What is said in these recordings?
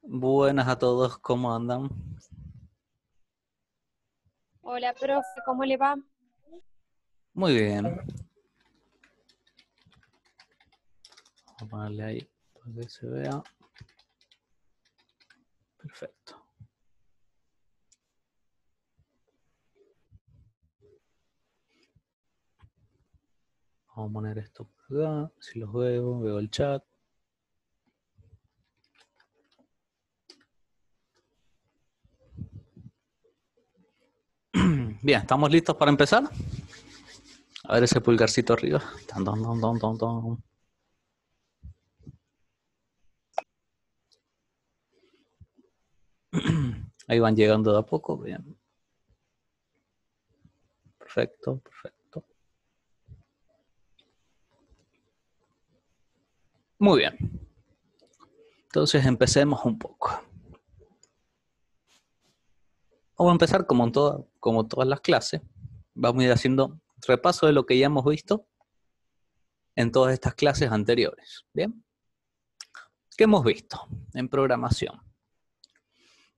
Buenas a todos, ¿cómo andan? Hola, profe, ¿cómo le va? Muy bien. Vamos a ponerle ahí para que se vea. Perfecto. Vamos a poner esto por acá. Si los veo el chat. Bien, ¿estamos listos para empezar? A ver ese pulgarcito arriba. Tan, tan, tan, tan, tan, tan. Ahí van llegando de a poco. Bien. Perfecto, perfecto. Muy bien. Entonces empecemos un poco. Vamos a empezar como todas las clases. Vamos a ir haciendo repaso de lo que ya hemos visto en todas estas clases anteriores. Bien. ¿Qué hemos visto en programación?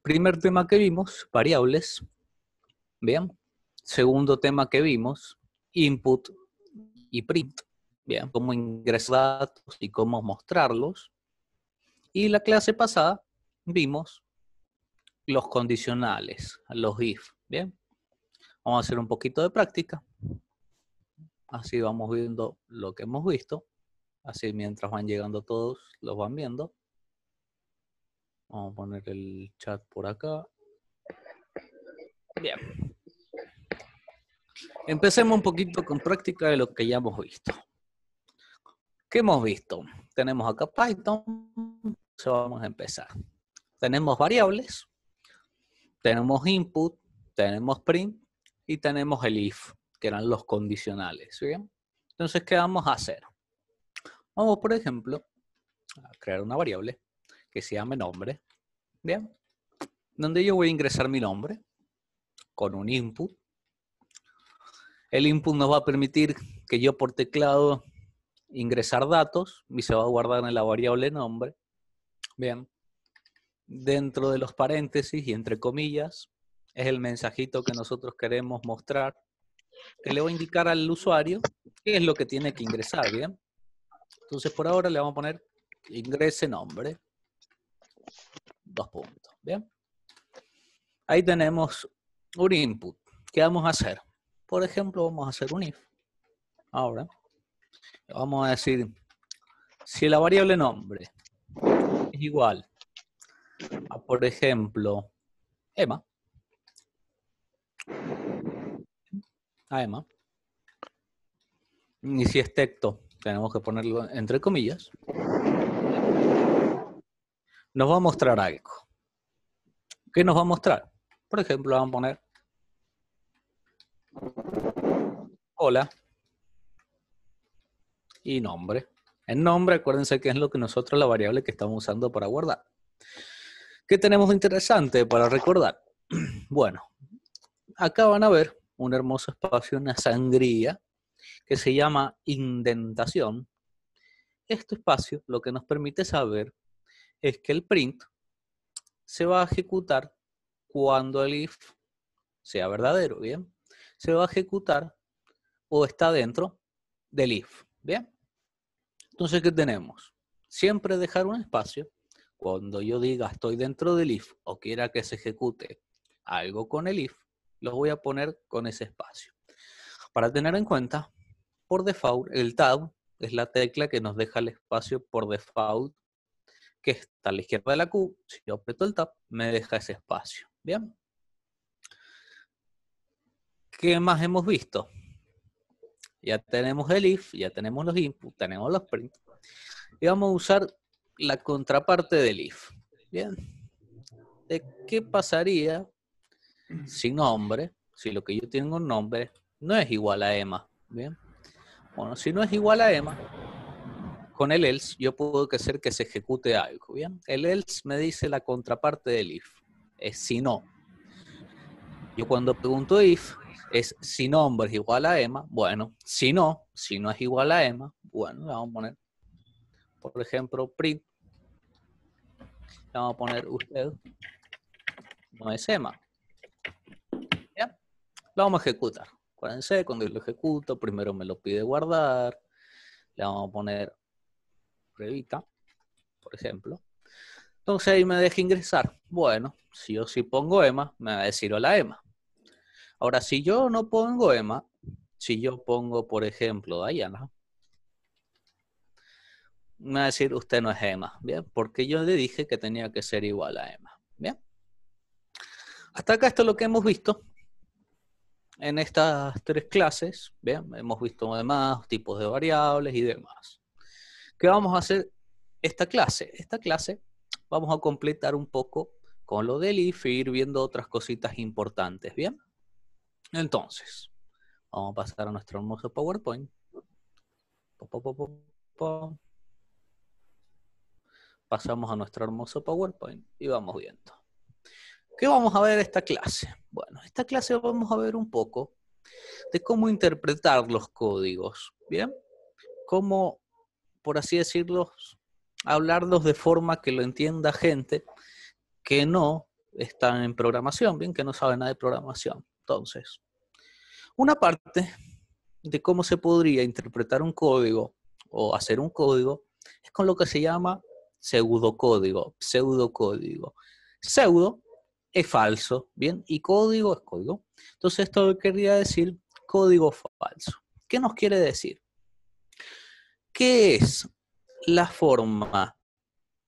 Primer tema que vimos, variables. Bien. Segundo tema que vimos, input y print. Bien, cómo ingresar datos y cómo mostrarlos. Y la clase pasada vimos los condicionales, los if. Bien. Vamos a hacer un poquito de práctica. Así vamos viendo lo que hemos visto. Así mientras van llegando todos, los van viendo. Vamos a poner el chat por acá. Bien. Empecemos un poquito con práctica de lo que ya hemos visto. ¿Qué hemos visto? Tenemos acá Python. Eso vamos a empezar. Tenemos variables. Tenemos input. Tenemos print. Y tenemos el if, que eran los condicionales. ¿Bien? Entonces, ¿qué vamos a hacer? Vamos, por ejemplo, a crear una variable que se llame nombre. ¿Bien? Donde yo voy a ingresar mi nombre con un input. El input nos va a permitir que yo por teclado ingresar datos y se va a guardar en la variable nombre. Bien. Dentro de los paréntesis y entre comillas es el mensajito que nosotros queremos mostrar, que le va a indicar al usuario qué es lo que tiene que ingresar. Bien. Entonces por ahora le vamos a poner ingrese nombre. 2 puntos. Bien. Ahí tenemos un input. ¿Qué vamos a hacer? Por ejemplo, vamos a hacer un if. Ahora vamos a decir, si la variable nombre es igual a, por ejemplo, Emma, y si es texto, tenemos que ponerlo entre comillas, nos va a mostrar algo. ¿Qué nos va a mostrar? Por ejemplo, vamos a poner hola y nombre. En nombre, acuérdense que es lo que nosotros, la variable que estamos usando para guardar. ¿Qué tenemos de interesante para recordar? Bueno, acá van a ver un hermoso espacio, una sangría, que se llama indentación. Este espacio lo que nos permite saber es que el print se va a ejecutar cuando el if sea verdadero, ¿bien? Se va a ejecutar o está dentro del if, ¿bien? Entonces, ¿qué tenemos? Siempre dejar un espacio. Cuando yo diga estoy dentro del if o quiera que se ejecute algo con el if, lo voy a poner con ese espacio. Para tener en cuenta, por default, el tab es la tecla que nos deja el espacio por default, que está a la izquierda de la Q. Si yo aprieto el tab, me deja ese espacio. ¿Bien? ¿Qué más hemos visto? Ya tenemos el if, ya tenemos los inputs, tenemos los print. Y vamos a usar la contraparte del if. ¿Bien? ¿De qué pasaría si nombre, si lo que yo tengo en nombre no es igual a Emma? ¿Bien? Bueno, si no es igual a Emma, con el else yo puedo hacer que se ejecute algo. ¿Bien? El else me dice la contraparte del if. Es si no. Yo cuando pregunto if, es si nombre es igual a Emma. Bueno, si no es igual a Emma, bueno, le vamos a poner, por ejemplo, print le vamos a poner usted no es EMA. ¿Ya? Lo vamos a ejecutar. Acuérdense, cuando lo ejecuto, primero me lo pide guardar. Le vamos a poner pruebita, por ejemplo. Entonces ahí me deja ingresar. Bueno, si yo sí pongo EMA, me va a decir hola EMA. Ahora, si yo no pongo EMA, si yo pongo, por ejemplo, Diana, me va a decir usted no es EMA, ¿bien? Porque yo le dije que tenía que ser igual a EMA, ¿bien? Hasta acá esto es lo que hemos visto en estas 3 clases, ¿bien? Hemos visto además tipos de variables y demás. ¿Qué vamos a hacer esta clase? Esta clase vamos a completar un poco con lo del if e ir viendo otras cositas importantes, ¿bien? Entonces, vamos a pasar a nuestro hermoso PowerPoint. Pasamos a nuestro hermoso PowerPoint y vamos viendo. ¿Qué vamos a ver esta clase? Bueno, esta clase vamos a ver un poco de cómo interpretar los códigos, ¿bien? Cómo, por así decirlo, hablarlos de forma que lo entienda gente que no está en programación, ¿bien? Que no sabe nada de programación. Entonces, una parte de cómo se podría interpretar un código o hacer un código es con lo que se llama pseudocódigo. Pseudocódigo. Pseudo es falso, ¿bien? Y código es código. Entonces esto quería decir código falso. ¿Qué nos quiere decir? ¿Qué es la forma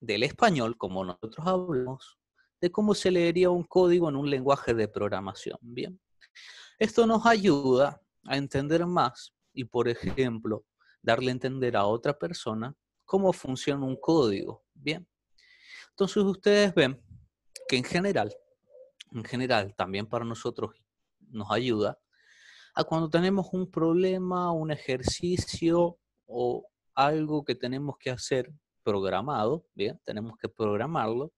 del español, como nosotros hablamos, de cómo se leería un código en un lenguaje de programación? Bien. Esto nos ayuda a entender más y, por ejemplo, darle a entender a otra persona cómo funciona un código. Bien. Entonces ustedes ven que en general, también para nosotros nos ayuda a cuando tenemos un problema, un ejercicio o algo que tenemos que hacer programado, bien, tenemos que programarlo.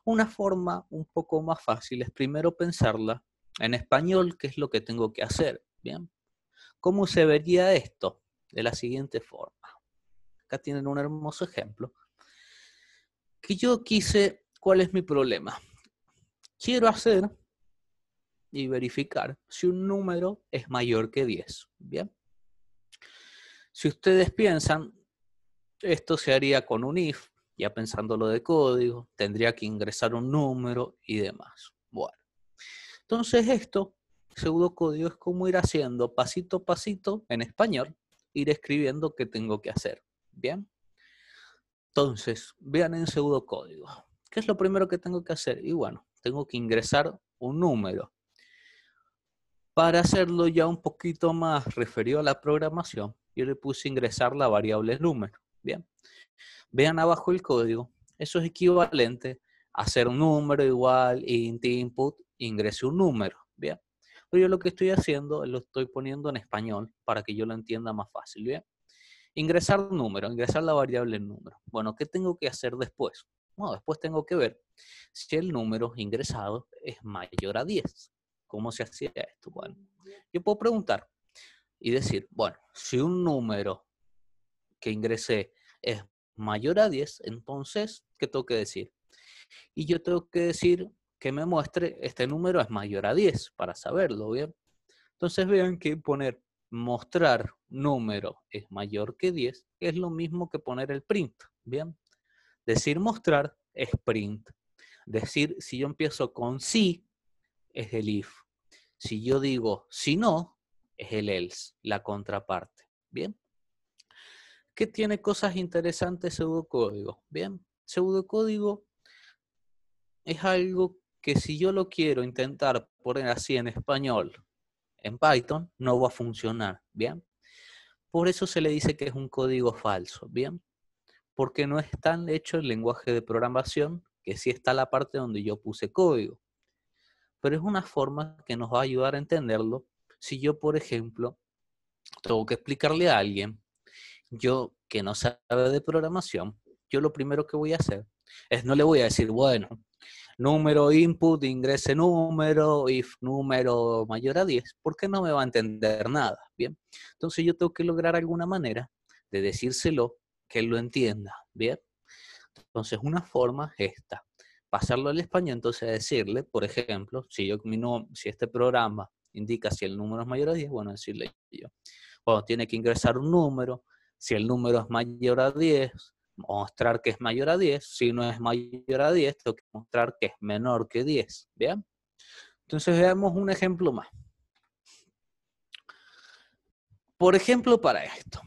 Una forma un poco más fácil es primero pensarla en español, qué es lo que tengo que hacer, bien. ¿Cómo se vería esto? De la siguiente forma. Acá tienen un hermoso ejemplo. Que yo quise, ¿cuál es mi problema? Quiero hacer y verificar si un número es mayor que 10. Bien. Si ustedes piensan, esto se haría con un if, ya pensándolo de código, tendría que ingresar un número y demás. Bueno, entonces esto, pseudocódigo, es como ir haciendo pasito a pasito en español, ir escribiendo qué tengo que hacer. Bien. Entonces, vean en pseudocódigo. ¿Qué es lo primero que tengo que hacer? Y bueno, tengo que ingresar un número. Para hacerlo ya un poquito más referido a la programación, yo le puse ingresar la variable número. Bien. Vean abajo el código. Eso es equivalente a hacer un número igual int input, ingrese un número. Bien. Pero yo lo que estoy haciendo, lo estoy poniendo en español para que yo lo entienda más fácil. Bien. Ingresar un número, ingresar la variable número. Bueno, ¿qué tengo que hacer después? Bueno, después tengo que ver si el número ingresado es mayor a 10. ¿Cómo se hacía esto? Bueno, yo puedo preguntar y decir, bueno, si un número que ingresé es mayor a 10, entonces, ¿qué tengo que decir? Y yo tengo que decir que me muestre este número es mayor a 10 para saberlo, ¿bien? Entonces vean que poner mostrar número es mayor que 10 es lo mismo que poner el print, ¿bien? Decir mostrar es print. Decir, si yo empiezo con sí, es el if. Si yo digo si no, es el else, la contraparte, ¿bien? ¿Qué tiene cosas interesantes pseudocódigo? Bien, pseudocódigo es algo que si yo lo quiero intentar poner así en español, en Python, no va a funcionar, ¿bien? Por eso se le dice que es un código falso, ¿bien? Porque no está hecho el lenguaje de programación, que sí está la parte donde yo puse código. Pero es una forma que nos va a ayudar a entenderlo si yo, por ejemplo, tengo que explicarle a alguien, yo que no sabe de programación, yo lo primero que voy a hacer es no le voy a decir, bueno, número input, ingrese número, if número mayor a 10, porque no me va a entender nada, ¿bien? Entonces yo tengo que lograr alguna manera de decírselo que él lo entienda, ¿bien? Entonces una forma es esta. pasarlo al español, entonces decirle, por ejemplo, si este programa indica si el número es mayor a 10, bueno, decirle yo, bueno, tiene que ingresar un número, si el número es mayor a 10, mostrar que es mayor a 10, si no es mayor a 10, tengo que mostrar que es menor que 10, ¿bien? Entonces veamos un ejemplo más. Por ejemplo, para esto,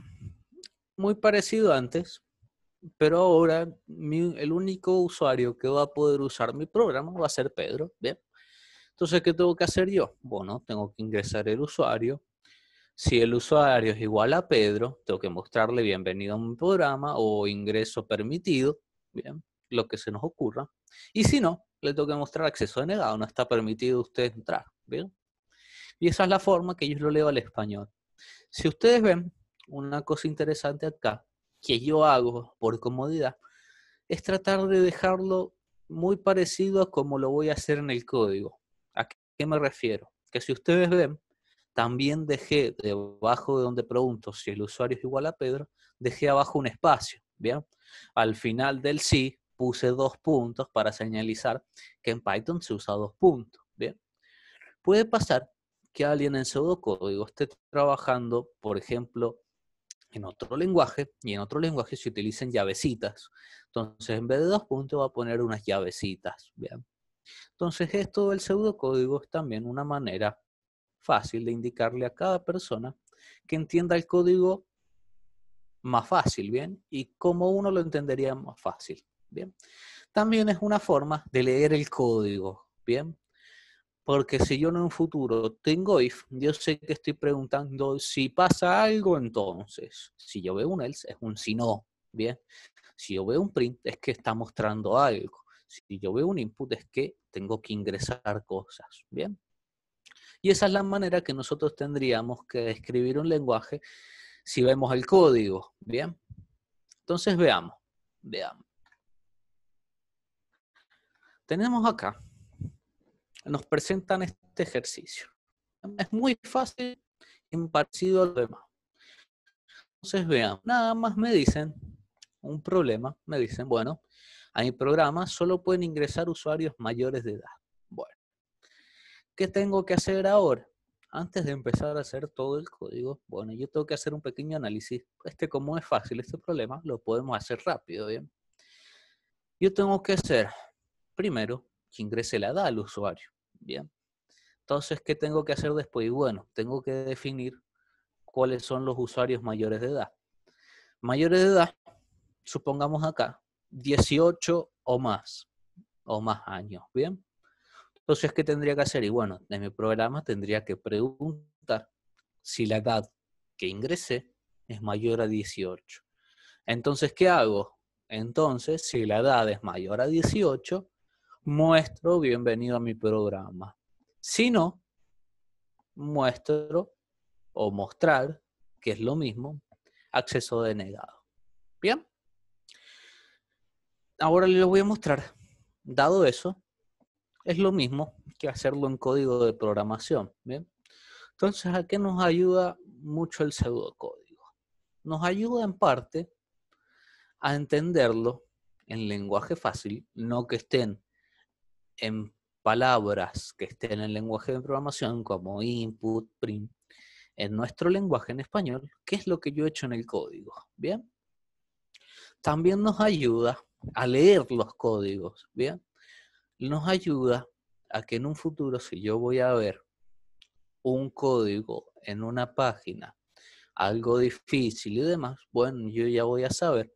muy parecido antes, pero ahora el único usuario que va a poder usar mi programa va a ser Pedro, ¿bien? Entonces, ¿qué tengo que hacer yo? Bueno, tengo que ingresar el usuario. Si el usuario es igual a Pedro, tengo que mostrarle bienvenido a mi programa o ingreso permitido, ¿bien? Lo que se nos ocurra. Y si no, le tengo que mostrar acceso denegado, no está permitido usted entrar, ¿bien? Y esa es la forma que yo lo leo al español. Si ustedes ven, una cosa interesante acá, que yo hago por comodidad, es tratar de dejarlo muy parecido a como lo voy a hacer en el código. ¿A qué me refiero? Que si ustedes ven, también dejé debajo de donde pregunto si el usuario es igual a Pedro, dejé abajo un espacio, ¿bien? Al final del sí puse 2 puntos para señalizar que en Python se usa 2 puntos, ¿bien? Puede pasar que alguien en pseudocódigo esté trabajando, por ejemplo, en otro lenguaje, y en otro lenguaje se utilicen llavecitas. Entonces, en vez de 2 puntos, va a poner unas llavecitas, ¿bien? Entonces, esto del pseudocódigo es también una manera fácil de indicarle a cada persona que entienda el código más fácil, ¿bien? Y como uno lo entendería más fácil, ¿bien? También es una forma de leer el código, ¿bien? Porque si yo en un futuro tengo if, yo sé que estoy preguntando si pasa algo, entonces. Si yo veo un else, es un si no, ¿bien? Si yo veo un print, es que está mostrando algo. Si yo veo un input, es que tengo que ingresar cosas, ¿bien? Y esa es la manera que nosotros tendríamos que escribir un lenguaje si vemos el código, ¿bien? Entonces veamos. Tenemos acá, nos presentan este ejercicio. Es muy fácil y parecido a lo demás. Entonces veamos, nada más me dicen un problema, me dicen, bueno, a mi programa solo pueden ingresar usuarios mayores de edad. Bueno, ¿qué tengo que hacer ahora? Antes de empezar a hacer todo el código, bueno, yo tengo que hacer un pequeño análisis. Como es fácil este problema, lo podemos hacer rápido, ¿bien? Yo tengo que hacer, primero, que ingrese la edad al usuario, ¿bien? Entonces, ¿qué tengo que hacer después? Y bueno, tengo que definir cuáles son los usuarios mayores de edad. Mayores de edad, supongamos acá, 18 o más años, ¿bien? Entonces, ¿qué tendría que hacer? Y bueno, en mi programa tendría que preguntar si la edad que ingresé es mayor a 18. Entonces, ¿qué hago? Entonces, si la edad es mayor a 18, muestro bienvenido a mi programa. Si no, muestro o mostrar, que es lo mismo, acceso denegado. ¿Bien? Ahora les voy a mostrar, dado eso, es lo mismo que hacerlo en código de programación. ¿Bien? Entonces, ¿a qué nos ayuda mucho el pseudocódigo? Nos ayuda en parte a entenderlo en lenguaje fácil, no que estén en palabras que estén en lenguaje de programación como input, print, en nuestro lenguaje en español, ¿qué es lo que yo he hecho en el código? ¿Bien? También nos ayuda a leer los códigos, ¿bien? Nos ayuda a que en un futuro, si yo voy a ver un código en una página, algo difícil y demás, bueno, yo ya voy a saber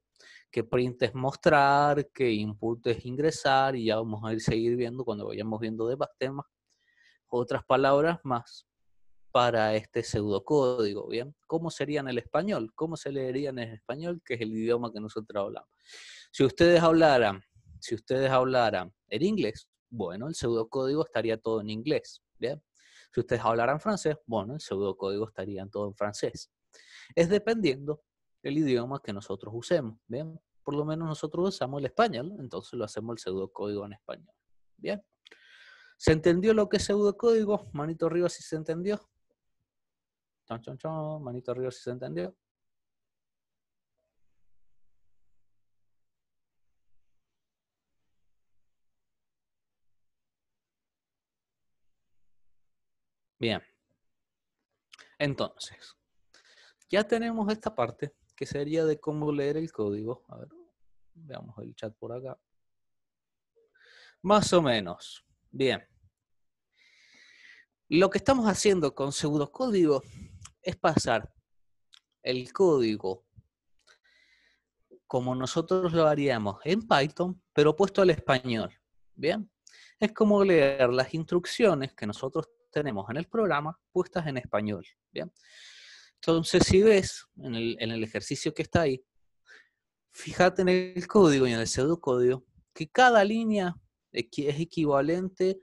que print es mostrar, que input es ingresar, y ya vamos a ir seguir viendo cuando vayamos viendo demás temas, otras palabras más para este pseudocódigo, ¿bien? ¿Cómo sería en el español? ¿Cómo se leería en el español, que es el idioma que nosotros hablamos? Si ustedes hablaran en inglés, bueno, el pseudocódigo estaría todo en inglés, ¿bien? Si ustedes hablaran francés, bueno, el pseudocódigo estaría todo en francés. Es dependiendo del idioma que nosotros usemos, ¿bien? Por lo menos nosotros usamos el español, entonces lo hacemos el pseudocódigo en español, ¿bien? ¿Se entendió lo que es pseudocódigo? Manito arriba si se entendió. Chon, chon, chon. Manito arriba si se entendió. Bien. Entonces, ya tenemos esta parte que sería de cómo leer el código. A ver, veamos el chat por acá. Más o menos. Bien. Lo que estamos haciendo con pseudocódigo es pasar el código como nosotros lo haríamos en Python, pero puesto al español. Bien. Es como leer las instrucciones que nosotros tenemos en el programa puestas en español. Bien. Entonces, si ves en el ejercicio que está ahí, fíjate en el código y en el pseudocódigo que cada línea es equivalente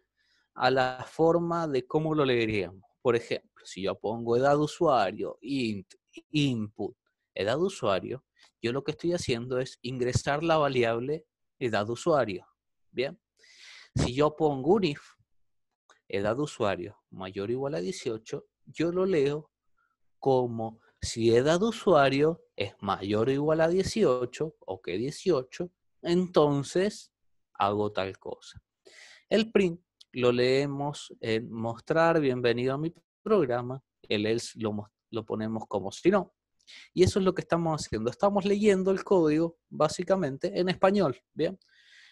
a la forma de cómo lo leeríamos. Por ejemplo, si yo pongo edad de usuario, int, input, edad de usuario, yo lo que estoy haciendo es ingresar la variable edad de usuario. Bien. Si yo pongo un if, edad de usuario mayor o igual a 18, yo lo leo como si edad de usuario es mayor o igual a 18 o que 18, entonces hago tal cosa. El print lo leemos en mostrar bienvenido a mi programa, el else lo ponemos como si no. Y eso es lo que estamos haciendo. Estamos leyendo el código básicamente en español, ¿bien?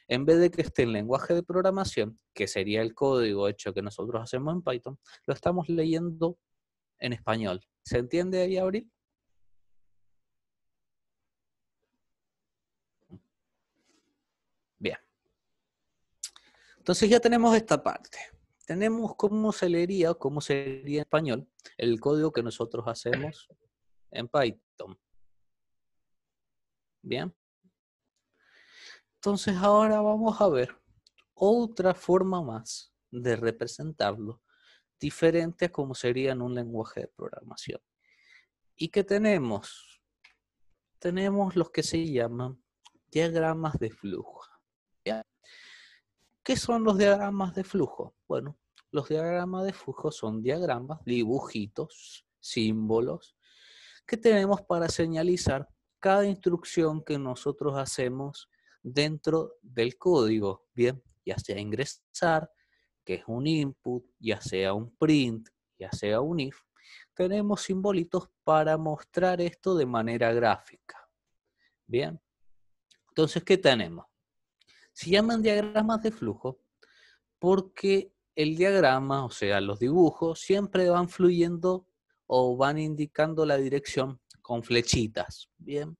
En vez de que esté en lenguaje de programación, que sería el código hecho que nosotros hacemos en Python, lo estamos leyendo en español. ¿Se entiende ahí, Abril? Bien. Entonces ya tenemos esta parte. Tenemos cómo se leería, cómo sería en español el código que nosotros hacemos en Python. Bien. Entonces ahora vamos a ver otra forma más de representarlo, diferente a cómo sería en un lenguaje de programación. ¿Y qué tenemos? Tenemos los que se llaman diagramas de flujo. ¿Bien? ¿Qué son los diagramas de flujo? Bueno, los diagramas de flujo son diagramas, dibujitos, símbolos, que tenemos para señalizar cada instrucción que nosotros hacemos dentro del código. Bien, ya sea ingresar, que es un input, ya sea un print, ya sea un if, tenemos simbolitos para mostrar esto de manera gráfica. Bien, entonces, ¿qué tenemos? Se llaman diagramas de flujo porque el diagrama, o sea, los dibujos, siempre van fluyendo o van indicando la dirección con flechitas. Bien.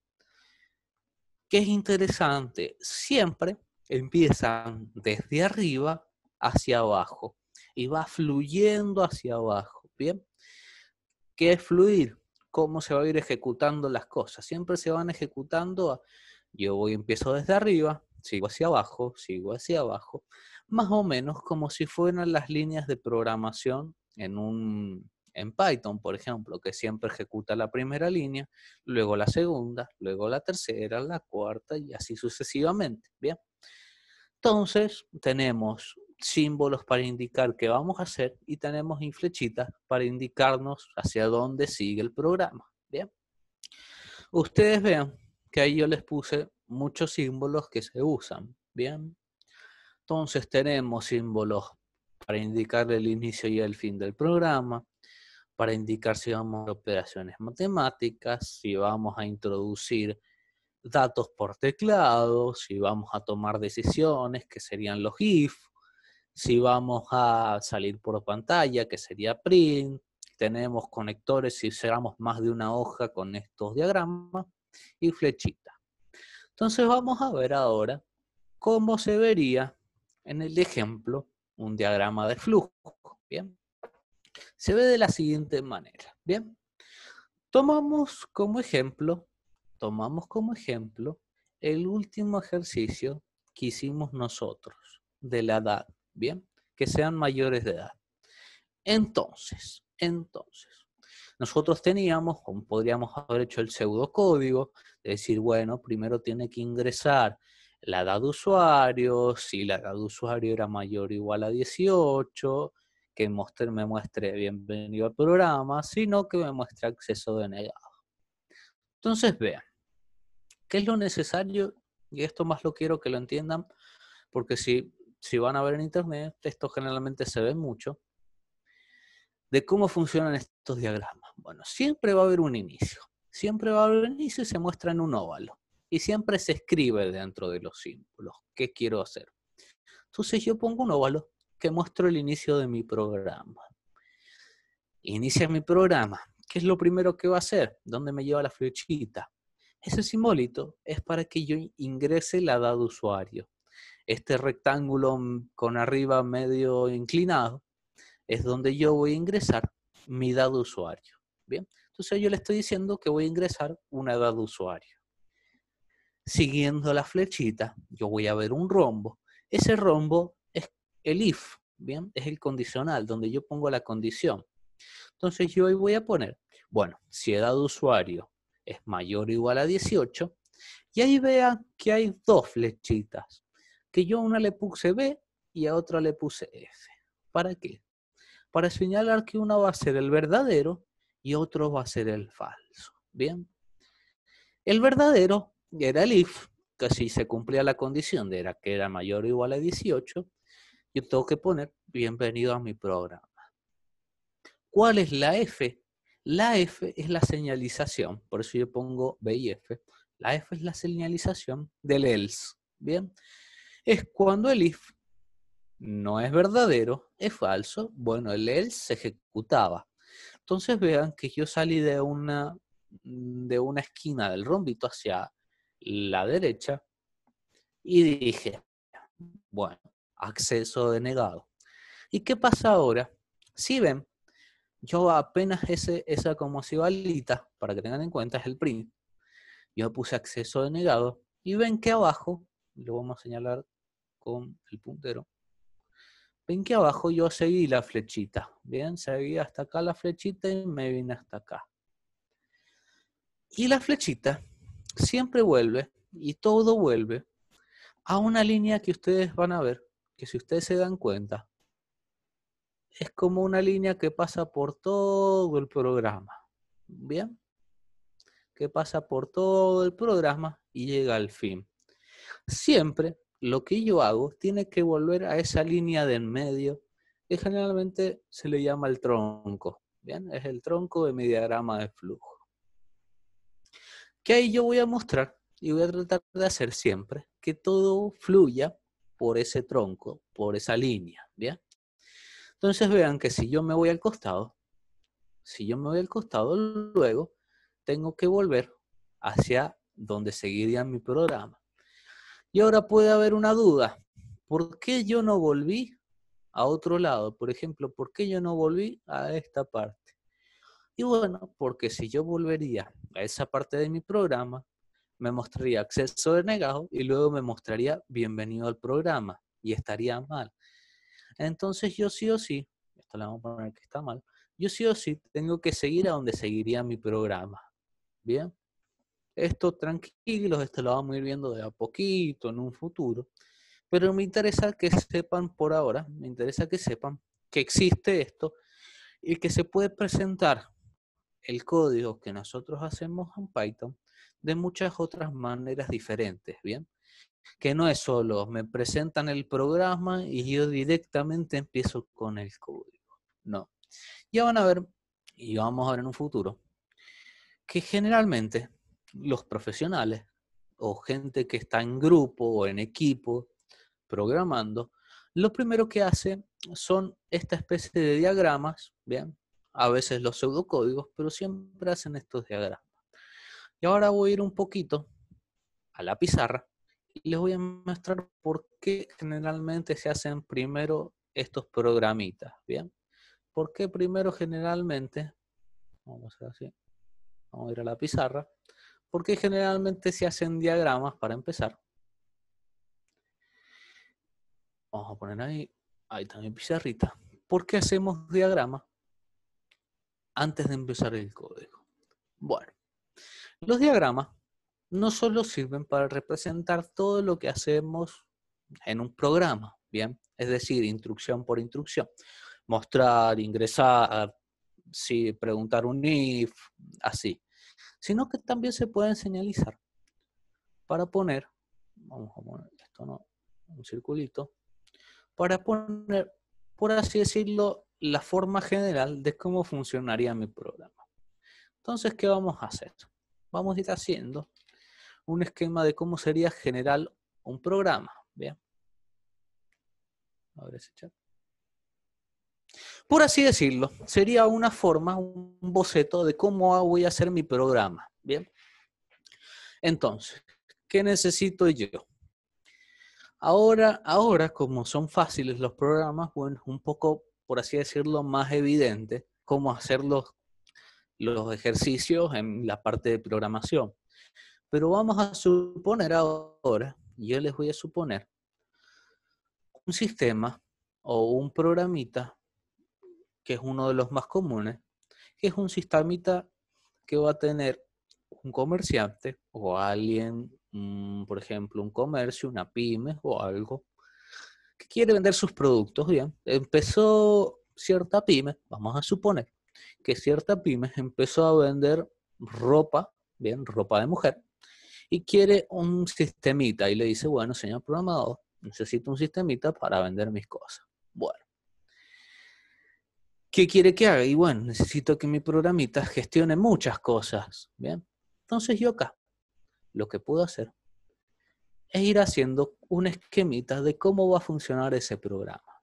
¿Qué es interesante? Siempre empiezan desde arriba hacia abajo y va fluyendo hacia abajo. Bien. ¿Qué es fluir? ¿Cómo se va a ir ejecutando las cosas? Siempre se van ejecutando. Empiezo desde arriba, sigo hacia abajo, más o menos como si fueran las líneas de programación en Python, por ejemplo, que siempre ejecuta la primera línea, luego la segunda, luego la tercera, la cuarta y así sucesivamente. Bien. Entonces, tenemos símbolos para indicar qué vamos a hacer y tenemos flechitas para indicarnos hacia dónde sigue el programa. Bien. Ustedes vean que ahí yo les puse muchos símbolos que se usan. Bien. Entonces tenemos símbolos para indicar el inicio y el fin del programa, para indicar si vamos a operaciones matemáticas, si vamos a introducir datos por teclado, si vamos a tomar decisiones, que serían los if, si vamos a salir por pantalla, que sería print. Tenemos conectores si usáramos más de una hoja con estos diagramas y flechitas. Entonces vamos a ver ahora cómo se vería en el ejemplo un diagrama de flujo. Bien. Se ve de la siguiente manera. Bien. Tomamos como ejemplo el último ejercicio que hicimos nosotros de la edad. Bien. Que sean mayores de edad. Entonces, nosotros teníamos, como podríamos haber hecho el pseudocódigo, de decir, bueno, primero tiene que ingresar la edad de usuario, si la edad de usuario era mayor o igual a 18, que me muestre bienvenido al programa, sino que me muestre acceso denegado. Entonces, vean, ¿qué es lo necesario? Y esto más lo quiero que lo entiendan, porque si van a ver en internet, esto generalmente se ve mucho. de cómo funcionan estos diagramas. Bueno, siempre va a haber un inicio. Siempre va a haber un inicio y se muestra en un óvalo. Y siempre se escribe dentro de los símbolos. ¿Qué quiero hacer? Entonces yo pongo un óvalo que muestro el inicio de mi programa. Inicia mi programa. ¿Qué es lo primero que va a hacer? ¿Dónde me lleva la flechita? Ese simbolito es para que yo ingrese la edad de usuario. Este rectángulo con arriba medio inclinado es donde yo voy a ingresar mi edad de usuario. Bien, entonces yo le estoy diciendo que voy a ingresar una edad de usuario. Siguiendo la flechita, yo voy a ver un rombo. Ese rombo es el if, bien, es el condicional, donde yo pongo la condición. Entonces yo hoy voy a poner, bueno, si edad de usuario es mayor o igual a 18, y ahí vean que hay dos flechitas, que yo a una le puse B y a otra le puse F. ¿Para qué? Para señalar que uno va a ser el verdadero y otro va a ser el falso. Bien. El verdadero era el if, que si se cumplía la condición de que era mayor o igual a 18, yo tengo que poner bienvenido a mi programa. ¿Cuál es la F? La F es la señalización, por eso yo pongo B y F. La F es la señalización del else. Bien. Es cuando el if no es verdadero, es falso. Bueno, el else se ejecutaba. Entonces vean que yo salí de una esquina del rombito hacia la derecha y dije, bueno, acceso denegado. ¿Y qué pasa ahora? Si ven, yo apenas esa como si balita, para que tengan en cuenta, es el print. Yo puse acceso denegado y ven que abajo, lo vamos a señalar con el puntero, ven que abajo yo seguí la flechita. Bien, seguí hasta acá la flechita y me vine hasta acá. Y la flechita siempre vuelve, y todo vuelve, a una línea que ustedes van a ver, que si ustedes se dan cuenta, es como una línea que pasa por todo el programa. ¿Bien? Que pasa por todo el programa y llega al fin. Siempre lo que yo hago tiene que volver a esa línea de en medio, que generalmente se le llama el tronco. ¿Bien? Es el tronco de mi diagrama de flujo. Que ahí yo voy a mostrar y voy a tratar de hacer siempre que todo fluya por ese tronco, por esa línea, ¿bien? Entonces vean que si yo me voy al costado, luego tengo que volver hacia donde seguiría mi programa. Y ahora puede haber una duda. ¿Por qué yo no volví a otro lado? Por ejemplo, ¿por qué yo no volví a esta parte? Y bueno, porque si yo volvería a esa parte de mi programa, me mostraría acceso denegado y luego me mostraría bienvenido al programa y estaría mal. Entonces yo sí o sí, esto le vamos a poner que está mal, yo sí o sí tengo que seguir a donde seguiría mi programa. Bien, esto tranquilos, esto lo vamos a ir viendo de a poquito en un futuro, pero me interesa que sepan por ahora, me interesa que sepan que existe esto y que se puede presentar el código que nosotros hacemos en Python de muchas otras maneras diferentes, ¿bien? Que no es solo me presentan el programa y yo directamente empiezo con el código. No. Ya van a ver, y vamos a ver en un futuro, que generalmente los profesionales o gente que está en grupo o en equipo programando, lo primero que hace son esta especie de diagramas, ¿bien? A veces los pseudocódigos, pero siempre hacen estos diagramas. Y ahora voy a ir un poquito a la pizarra y les voy a mostrar por qué generalmente se hacen primero estos programitas, ¿bien? ¿Por qué primero generalmente, vamos a hacer así, vamos a ir a la pizarra, por qué generalmente se hacen diagramas para empezar? Vamos a poner ahí está mi pizarrita. ¿Por qué hacemos diagramas antes de empezar el código? Bueno, los diagramas no solo sirven para representar todo lo que hacemos en un programa, ¿bien? Es decir, instrucción por instrucción. Mostrar, ingresar, sí, preguntar un if, así. Sino que también se pueden señalizar para poner, vamos a poner esto, ¿no? Un circulito, para poner, por así decirlo, la forma general de cómo funcionaría mi programa. Entonces, ¿qué vamos a hacer? Vamos a ir haciendo un esquema de cómo sería general un programa. Bien. A ver ese chat. Por así decirlo, sería una forma, un boceto de cómo voy a hacer mi programa. Bien. Entonces, ¿qué necesito yo? Ahora, como son fáciles los programas, bueno, un poco, por así decirlo, más evidente cómo hacer los ejercicios en la parte de programación. Pero vamos a suponer ahora, yo les voy a suponer, un sistema o un programita, que es uno de los más comunes, que es un sistemita que va a tener un comerciante o alguien, por ejemplo, un comercio, una pyme o algo, que quiere vender sus productos. Bien, empezó cierta pyme, vamos a suponer que cierta pyme empezó a vender ropa, bien, ropa de mujer, y quiere un sistemita y le dice, bueno, señor programador, necesito un sistemita para vender mis cosas. Bueno, ¿qué quiere que haga? Y bueno, necesito que mi programita gestione muchas cosas, bien. Entonces yo acá, lo que puedo hacer es ir haciendo un esquemita de cómo va a funcionar ese programa.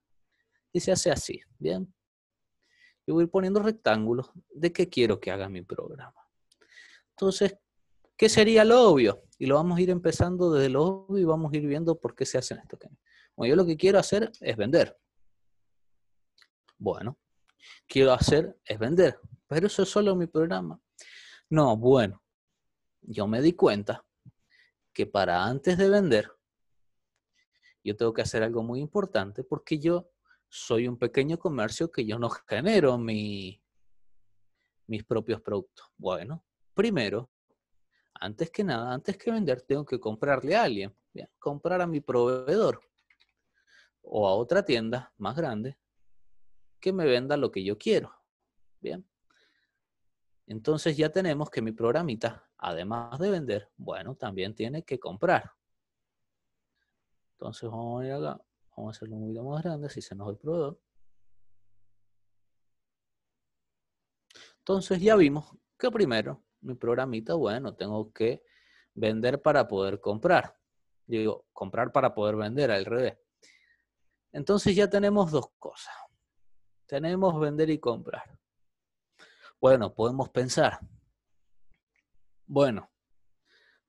Y se hace así, bien. Yo voy poniendo rectángulos de qué quiero que haga mi programa. Entonces, ¿qué sería lo obvio? Y lo vamos a ir empezando desde lo obvio y vamos a ir viendo por qué se hacen esto. Bueno, yo lo que quiero hacer es vender. Bueno, quiero hacer es vender. Pero eso es solo mi programa. No, bueno, yo me di cuenta que para antes de vender, yo tengo que hacer algo muy importante porque yo soy un pequeño comercio que yo no genero mis propios productos. Bueno, primero, antes que nada, antes que vender, tengo que comprarle a alguien. Bien, comprar a mi proveedor o a otra tienda más grande que me venda lo que yo quiero. Bien. Entonces ya tenemos que mi programita, además de vender, bueno, también tiene que comprar. Entonces vamos a ir acá, vamos a hacerlo un poquito más grande, si se nos va el proveedor. Entonces ya vimos que primero, mi programita, bueno, tengo que vender para poder comprar. Digo, comprar para poder vender, al revés. Entonces ya tenemos dos cosas. Tenemos vender y comprar. Bueno, podemos pensar, bueno,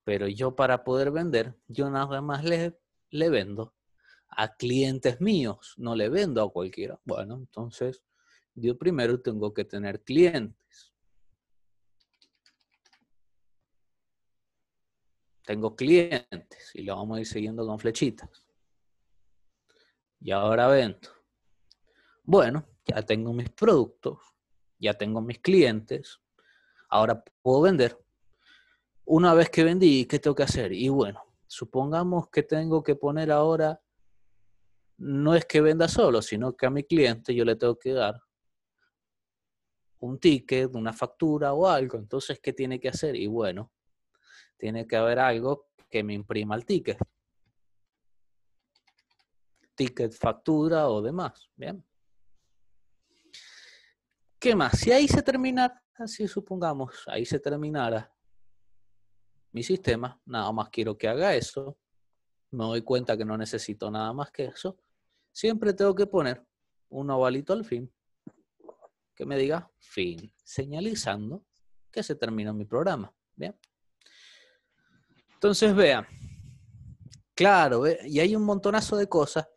pero yo para poder vender, yo nada más le vendo a clientes míos, no le vendo a cualquiera. Bueno, entonces yo primero tengo que tener clientes. Tengo clientes y lo vamos a ir siguiendo con flechitas. Y ahora vendo. Bueno, ya tengo mis productos, ya tengo mis clientes, ahora puedo vender. Una vez que vendí, ¿qué tengo que hacer? Y bueno, supongamos que tengo que poner ahora, no es que venda solo, sino que a mi cliente yo le tengo que dar un ticket, una factura o algo. Entonces, ¿qué tiene que hacer? Y bueno, tiene que haber algo que me imprima el ticket. Ticket, factura o demás. Bien. ¿Qué más? Si ahí se terminara, así supongamos, ahí se terminara mi sistema, nada más quiero que haga eso, me doy cuenta que no necesito nada más que eso, siempre tengo que poner un ovalito al fin que me diga fin, señalizando que se terminó mi programa. Bien. Entonces vean, claro, y hay un montonazo de cosas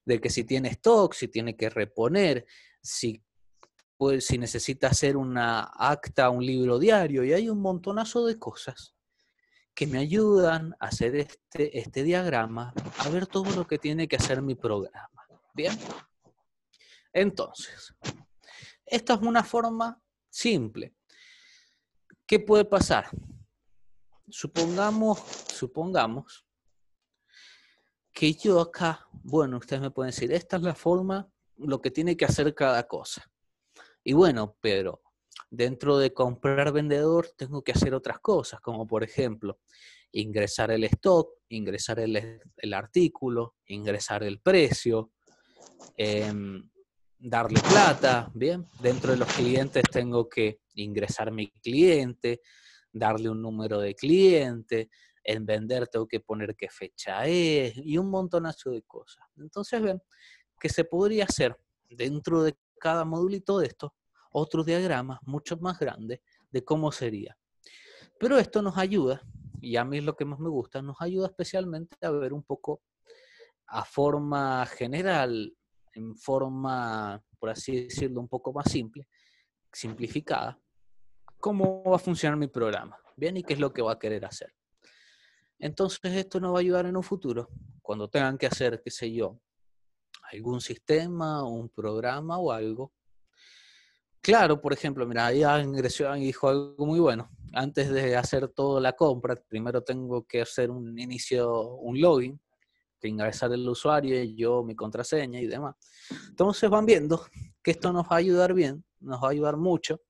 de que si tiene stock, si tiene que reponer, si necesita hacer una acta, un libro diario, y hay un montonazo de cosas que me ayudan a hacer este diagrama, a ver todo lo que tiene que hacer mi programa. Bien. Entonces, esta es una forma simple. ¿Qué puede pasar? Supongamos que yo acá, bueno, ustedes me pueden decir, esta es la forma, lo que tiene que hacer cada cosa. Y bueno, pero dentro de comprar vendedor tengo que hacer otras cosas, como por ejemplo, ingresar el stock, ingresar el artículo, ingresar el precio, darle plata, ¿bien? Dentro de los clientes tengo que ingresar mi cliente, darle un número de cliente, en vender tengo que poner qué fecha es y un montonazo de cosas. Entonces ven que se podría hacer dentro de cada modulito de estos otros diagramas mucho más grandes de cómo sería. Pero esto nos ayuda, y a mí es lo que más me gusta, nos ayuda especialmente a ver un poco a forma general, en forma, por así decirlo, un poco más simple, simplificada, cómo va a funcionar mi programa, ¿bien? Y qué es lo que va a querer hacer. Entonces esto nos va a ayudar en un futuro, cuando tengan que hacer, qué sé yo, algún sistema, un programa o algo. Claro, por ejemplo, mira, ahí ingresó y dijo algo muy bueno. Antes de hacer toda la compra, primero tengo que hacer un inicio, un login, que ingresar el usuario y yo mi contraseña y demás. Entonces van viendo que esto nos va a ayudar bien, nos va a ayudar mucho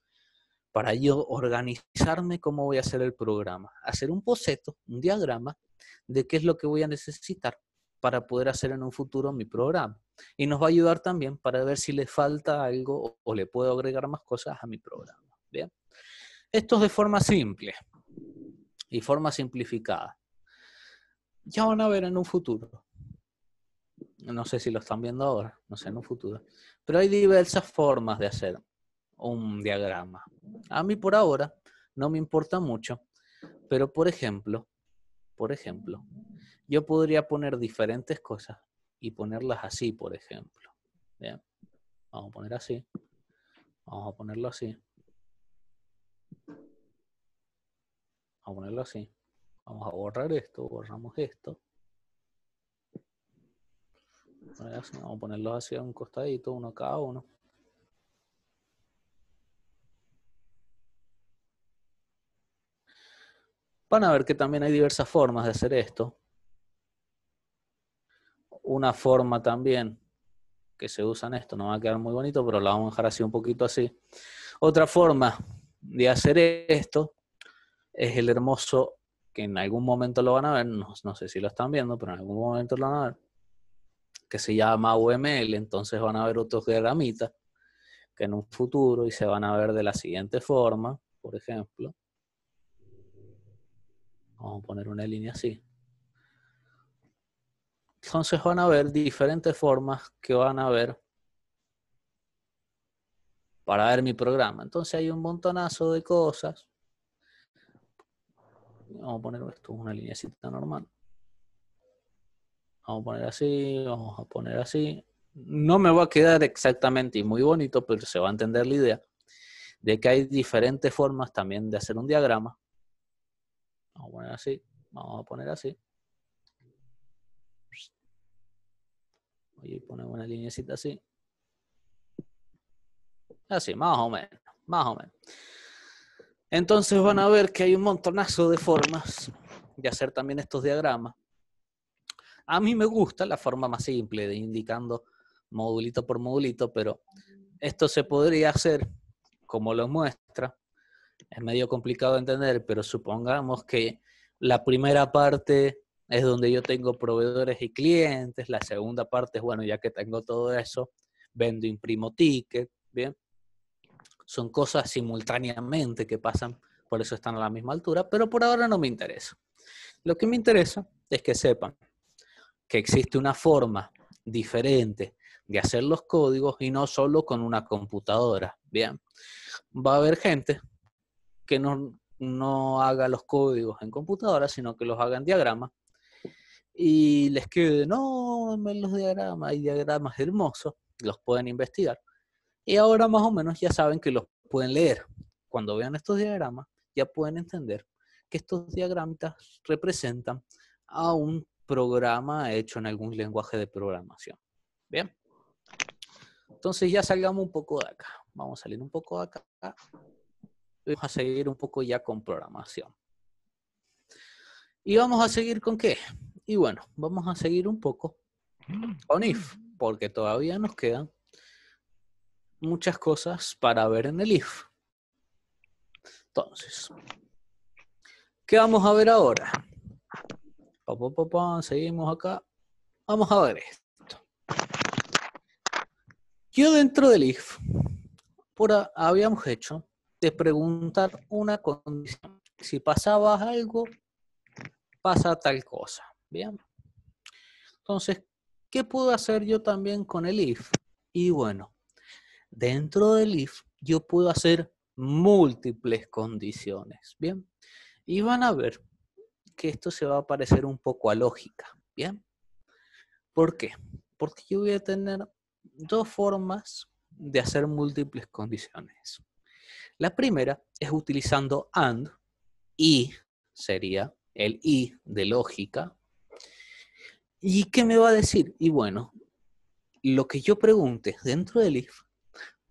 para yo organizarme cómo voy a hacer el programa. Hacer un boceto, un diagrama de qué es lo que voy a necesitar para poder hacer en un futuro mi programa. Y nos va a ayudar también para ver si le falta algo o le puedo agregar más cosas a mi programa. ¿Bien? Esto es de forma simple y forma simplificada. Ya van a ver en un futuro. No sé si lo están viendo ahora, no sé en un futuro. Pero hay diversas formas de hacer un diagrama. A mí por ahora no me importa mucho, pero por ejemplo, yo podría poner diferentes cosas y ponerlas así, por ejemplo. Bien, vamos a poner así, vamos a ponerlo así, vamos a ponerlo así. Vamos a borrar esto, borramos esto. Vamos a ponerlos así a un costadito, uno cada uno. Van a ver que también hay diversas formas de hacer esto. Una forma también que se usa en esto, no va a quedar muy bonito, pero la vamos a dejar así un poquito así. Otra forma de hacer esto es el hermoso, que en algún momento lo van a ver, no sé si lo están viendo, pero en algún momento lo van a ver, que se llama UML. Entonces van a ver otros diagramitas que en un futuro y se van a ver de la siguiente forma, por ejemplo. Vamos a poner una línea así. Entonces van a ver diferentes formas que van a ver para ver mi programa. Entonces hay un montonazo de cosas. Vamos a poner esto, una lineacita normal. Vamos a poner así, vamos a poner así. No me va a quedar exactamente y muy bonito, pero se va a entender la idea de que hay diferentes formas también de hacer un diagrama. Vamos a poner así, vamos a poner así. Y ponemos una linecita así. Así, más o menos, más o menos. Entonces van a ver que hay un montonazo de formas de hacer también estos diagramas. A mí me gusta la forma más simple de indicando modulito por modulito, pero esto se podría hacer como lo muestra. Es medio complicado de entender, pero supongamos que la primera parte es donde yo tengo proveedores y clientes, la segunda parte es, bueno, ya que tengo todo eso, vendo, imprimo ticket, ¿bien? Son cosas simultáneamente que pasan, por eso están a la misma altura, pero por ahora no me interesa. Lo que me interesa es que sepan que existe una forma diferente de hacer los códigos y no solo con una computadora, ¿bien? Va a haber gente que no haga los códigos en computadora, sino que los haga en diagramas y les quede, no, los diagramas, hay diagramas hermosos, los pueden investigar y ahora más o menos ya saben que los pueden leer. Cuando vean estos diagramas ya pueden entender que estos diagramitas representan a un programa hecho en algún lenguaje de programación. Bien, entonces ya salgamos un poco de acá, vamos a salir un poco de acá. Vamos a seguir un poco ya con programación. ¿Y vamos a seguir con qué? Y bueno, vamos a seguir un poco con if, porque todavía nos quedan muchas cosas para ver en el if. Entonces, ¿qué vamos a ver ahora? Seguimos acá. Vamos a ver esto. Yo dentro del if, habíamos hecho de preguntar una condición. Si pasaba algo, pasa tal cosa. Bien. Entonces, ¿qué puedo hacer yo también con el if? Y bueno, dentro del if yo puedo hacer múltiples condiciones. Bien. Y van a ver que esto se va a parecer un poco a lógica. Bien. ¿Por qué? Porque yo voy a tener dos formas de hacer múltiples condiciones. La primera es utilizando AND, y sería el y de lógica. ¿Y qué me va a decir? Y bueno, lo que yo pregunte dentro del if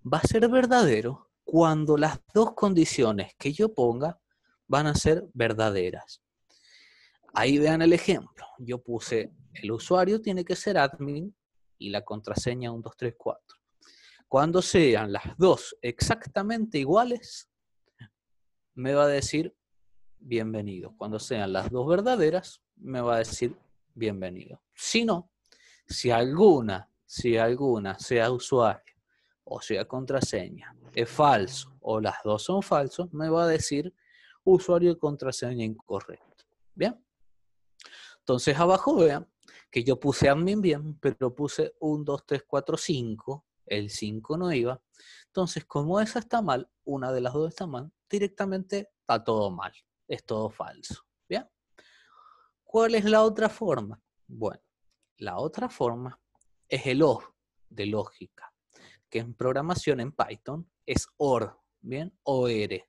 va a ser verdadero cuando las dos condiciones que yo ponga van a ser verdaderas. Ahí vean el ejemplo. Yo puse el usuario tiene que ser admin y la contraseña 1234. Cuando sean las dos exactamente iguales, me va a decir bienvenido. Cuando sean las dos verdaderas, me va a decir bienvenido. Si no, si alguna, sea usuario o sea contraseña, es falso o las dos son falsos, me va a decir usuario y contraseña incorrecto. ¿Bien? Entonces abajo vean que yo puse admin bien, pero puse 1, 2, 3, 4, 5. El 5 no iba. Entonces, como esa está mal, una de las dos está mal, directamente está todo mal. Es todo falso. ¿Bien? ¿Cuál es la otra forma? Bueno, la otra forma es el OR de lógica, que en programación en Python es OR, ¿bien? OR.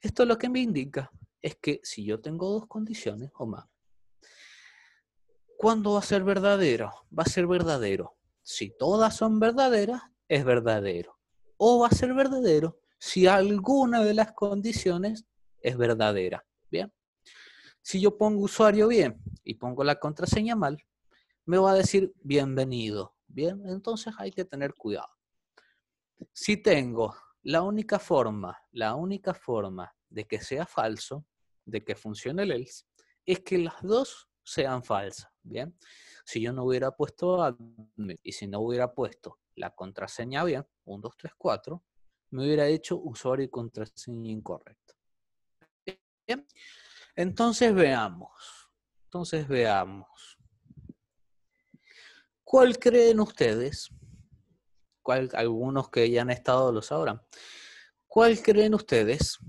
Esto lo que me indica es que si yo tengo dos condiciones o más, ¿cuándo va a ser verdadero? Va a ser verdadero. Si todas son verdaderas, es verdadero. O va a ser verdadero si alguna de las condiciones es verdadera. ¿Bien? Si yo pongo usuario bien y pongo la contraseña mal, me va a decir bienvenido. Bien, entonces hay que tener cuidado. Si tengo la única forma de que sea falso, de que funcione el else, es que las dos sean falsas. Bien, si yo no hubiera puesto admin y si no hubiera puesto la contraseña bien, 1, 2, 3, 4, me hubiera hecho usuario y contraseña incorrecto. Bien, entonces veamos. ¿Cuál creen ustedes? Algunos que ya han estado lo sabrán. ¿Cuál creen ustedes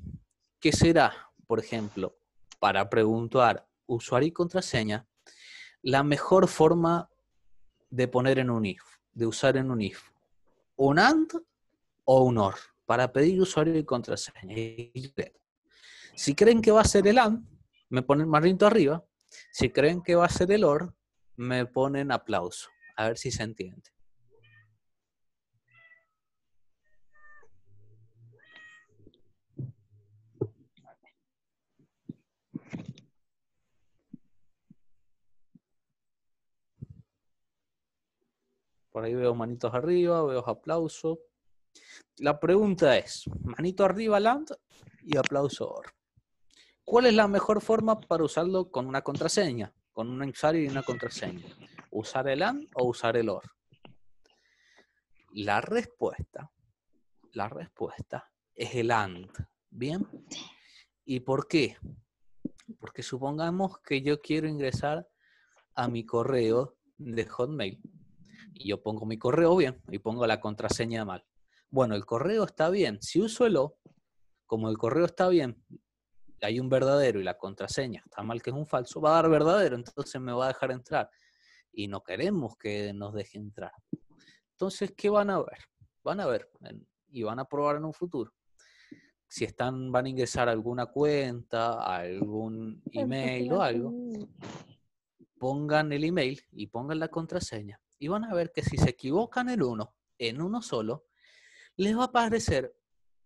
que será, por ejemplo, para preguntar usuario y contraseña, la mejor forma de poner en un if, de usar en un if? ¿Un AND o un OR? Para pedir usuario y contraseña. Si creen que va a ser el AND, me ponen marrito arriba. Si creen que va a ser el OR, me ponen aplauso. A ver si se entiende. Por ahí veo manitos arriba, veo aplauso. La pregunta es, manito arriba LAND y aplauso OR. ¿Cuál es la mejor forma para usarlo con una contraseña? Con un usuario y una contraseña. ¿Usar el AND o usar el OR? La respuesta es el AND. ¿Bien? ¿Y por qué? Porque supongamos que yo quiero ingresar a mi correo de Hotmail. Y yo pongo mi correo bien y pongo la contraseña mal. Bueno, el correo está bien. Si uso el O, como el correo está bien, hay un verdadero y la contraseña está mal, que es un falso, va a dar verdadero, entonces me va a dejar entrar. Y no queremos que nos deje entrar. Entonces, ¿qué van a ver? Van a ver y van a probar en un futuro. Si van a ingresar a alguna cuenta, a algún email o algo, pongan el email y pongan la contraseña. Y van a ver que si se equivocan en uno solo, les va a aparecer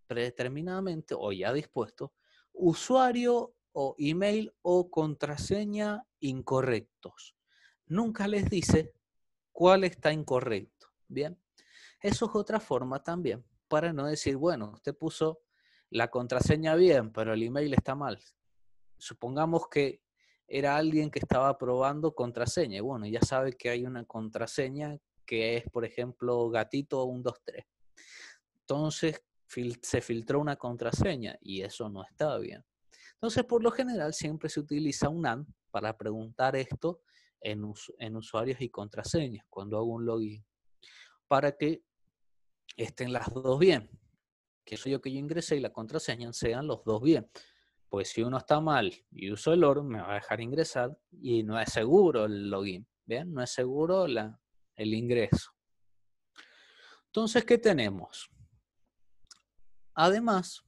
predeterminadamente o ya dispuesto usuario o email o contraseña incorrectos. Nunca les dice cuál está incorrecto. Bien, eso es otra forma también para no decir, bueno, usted puso la contraseña bien, pero el email está mal. Supongamos que era alguien que estaba probando contraseña y bueno, ya sabe que hay una contraseña que es, por ejemplo, gatito 123. Entonces se filtró una contraseña y eso no está bien. Entonces, por lo general, siempre se utiliza un AND para preguntar esto en usuarios y contraseñas cuando hago un login, para que estén las dos bien. Que soy yo que yo ingresé y la contraseña sean los dos bien. Pues si uno está mal y uso el OR, me va a dejar ingresar y no es seguro el login. ¿Bien? No es seguro el ingreso. Entonces, ¿qué tenemos? Además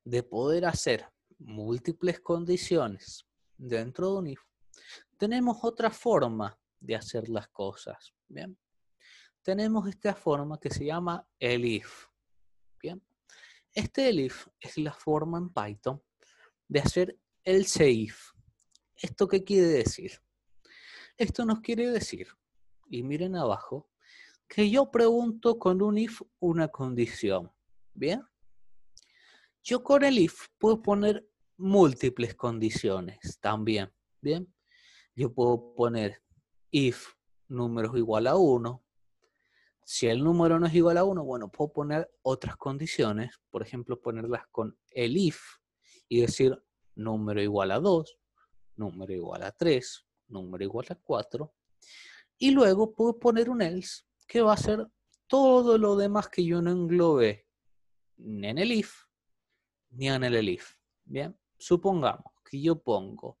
de poder hacer múltiples condiciones dentro de un if, tenemos otra forma de hacer las cosas. ¿Bien? Tenemos esta forma que se llama elif. ¿Bien? Este elif es la forma en Python de hacer else if. ¿Esto qué quiere decir? Esto nos quiere decir, y miren abajo, que yo pregunto con un if una condición. ¿Bien? Yo con el if puedo poner múltiples condiciones también. ¿Bien? Yo puedo poner if número es igual a 1. Si el número no es igual a 1, bueno, puedo poner otras condiciones. Por ejemplo, ponerlas con el if y decir número igual a 2, número igual a 3, número igual a 4. Y luego puedo poner un else que va a ser todo lo demás que yo no englobe ni en el if ni en el elif. Bien, supongamos que yo pongo